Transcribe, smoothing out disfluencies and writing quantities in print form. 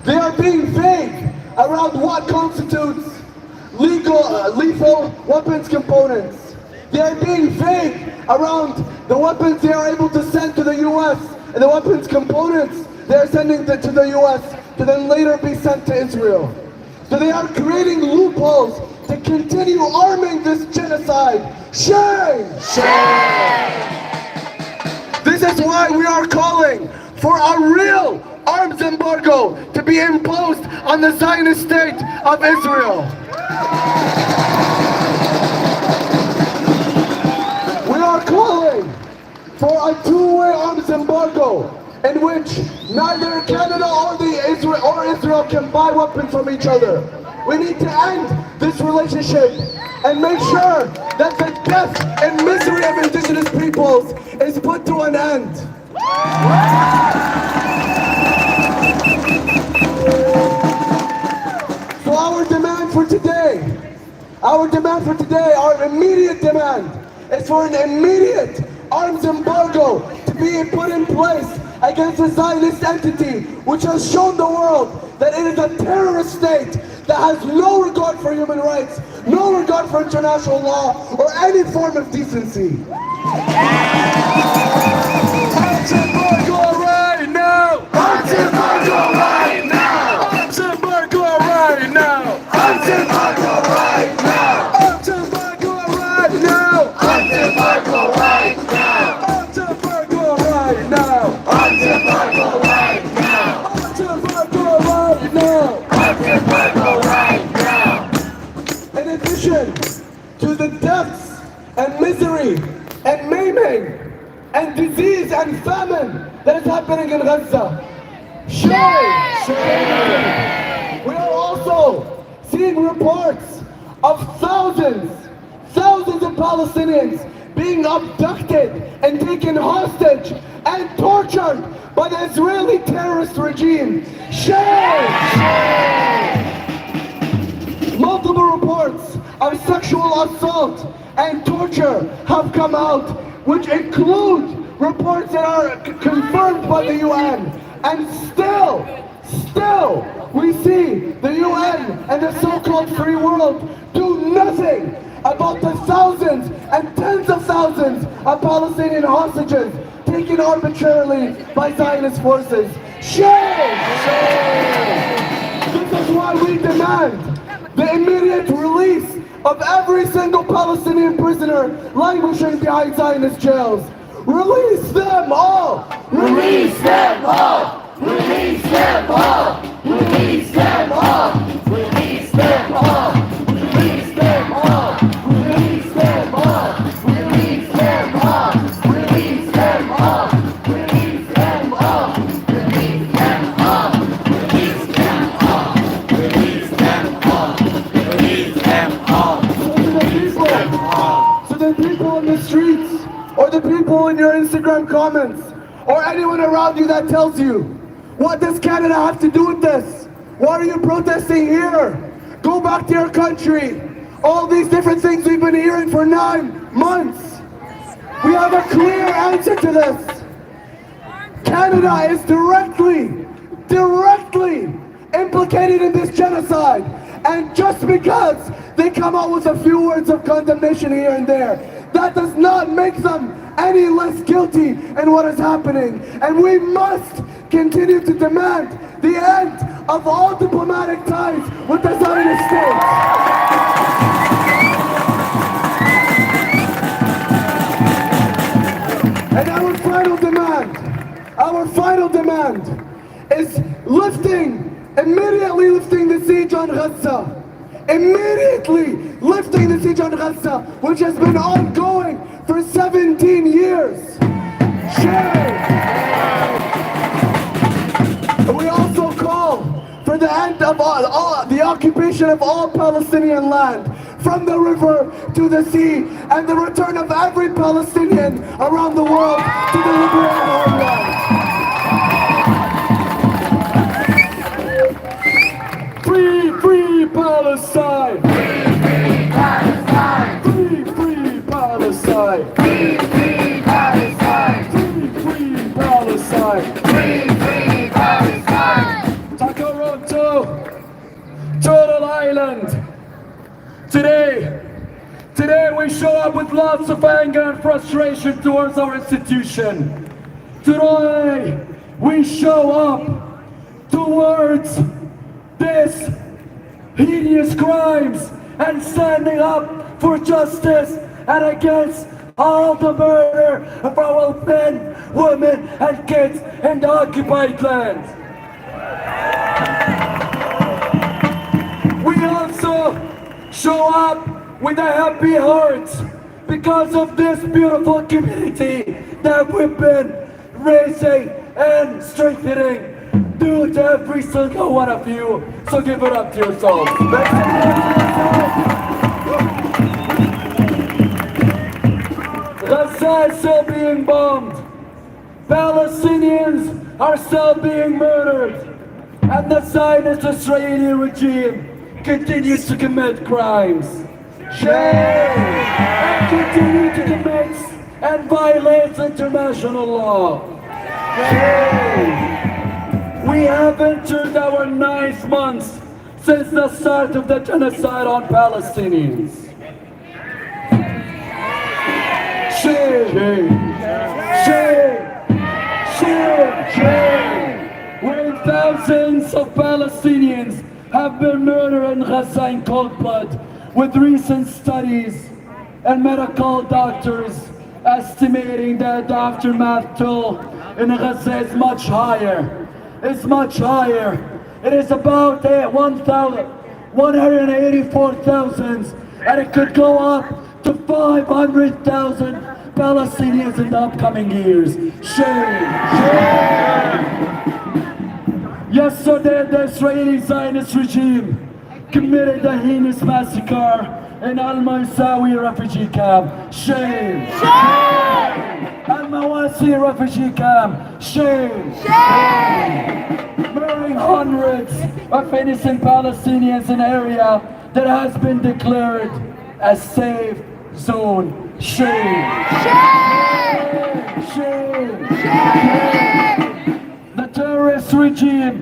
They are being vague around what constitutes lethal weapons components. They are being vague around the weapons they are able to send to the US and the weapons components they are sending to the US to then later be sent to Israel. So they are creating loopholes to continue arming this genocide. Shame! Shame! This is why we are calling for a real arms embargo to be imposed on the Zionist state of Israel. We are calling for a two-way arms embargo in which neither Canada or Israel can buy weapons from each other. We need to end this relationship and make sure that the death and misery of indigenous peoples is put to an end. So our demand for today, our immediate demand is for an immediate arms embargo to be put in place against a Zionist entity which has shown the world that it is a terrorist state that has no regard for human rights, no regard for international law, or any form of decency. Arms embargo right now! Arms embargo right now! Arms embargo right now! Arms embargo right now! Arms embargo right now! Arms embargo right now! Arms embargo right now! Arms embargo right now! Arms embargo right now! Arms embargo right now! In addition to the deaths and misery and maiming and disease and famine that is happening in Gaza, we are also seeing reports of thousands of Palestinians being abducted and taken hostage and tortured by the Israeli terrorist regime. Shame! Multiple reports of sexual assault and torture have come out, which include reports that are confirmed by the UN. And still, we see the UN and the so-called free world do nothing about the thousands and tens of thousands of Palestinian hostages taken arbitrarily by Zionist forces. Shame! This is why we demand the immediate release of every single Palestinian prisoner languishing behind Zionist jails. Release them all! Release them all! Release them all! Release them all! Release them all! Release them all! Release them all! Release them all! Release them all! Release them all! Release them all! Release them all! Release them all! Release them all! So the people in the streets, or the people in your Instagram comments, or anyone around you that tells you, what does Canada have to do with this? Why are you protesting here? Go back to your country. All these different things we've been hearing for 9 months. We have a clear answer to this. Canada is directly implicated in this genocide. And just because they come out with a few words of condemnation here and there, that does not make them any less guilty in what is happening. And we must continue to demand the end of all diplomatic ties with the Zionist state. And our final demand is immediately lifting the siege on Gaza. Immediately lifting the siege on Gaza, which has been ongoing for 17 years. We also call for the end of the occupation of all Palestinian land, from the river to the sea, and the return of every Palestinian around the world to the liberated homeland. Free Palestine! Free Palestine! Free Palestine! Free Palestine! Free Palestine! Free Palestine! Taco island. Today we show up with lots of anger and frustration towards our institution. Today we show up towards this hideous crimes and standing up for justice and against all the murder of our men, women and kids in the occupied land. We also show up with a happy heart because of this beautiful community that we've been raising and strengthening due to every single one of you. So give it up to yourselves. Gaza is still being bombed. Palestinians are still being murdered. And the Zionist Israeli regime continues to commit crimes. Shame! And continue to commit and violate international law. Shame! We have entered our 9th month since the start of the genocide on Palestinians. Shame! Shame! Shame! Shame! When thousands of Palestinians have been murdered in Gaza in cold blood, with recent studies and medical doctors estimating that the aftermath toll in Gaza is much higher. It's much higher. It is about 184,000, and it could go up to 500,000 Palestinians in the upcoming years. Shame! Shame! Yesterday, the Israeli Zionist regime committed a heinous massacre in Al-Marsawi refugee camp. Shame! Shame! Al-Mawasi refugee camp. Shame! Shame! Murdering hundreds of innocent Palestinians in an area that has been declared a safe zone. Shame! Shame! Shame! Shame! The terrorist regime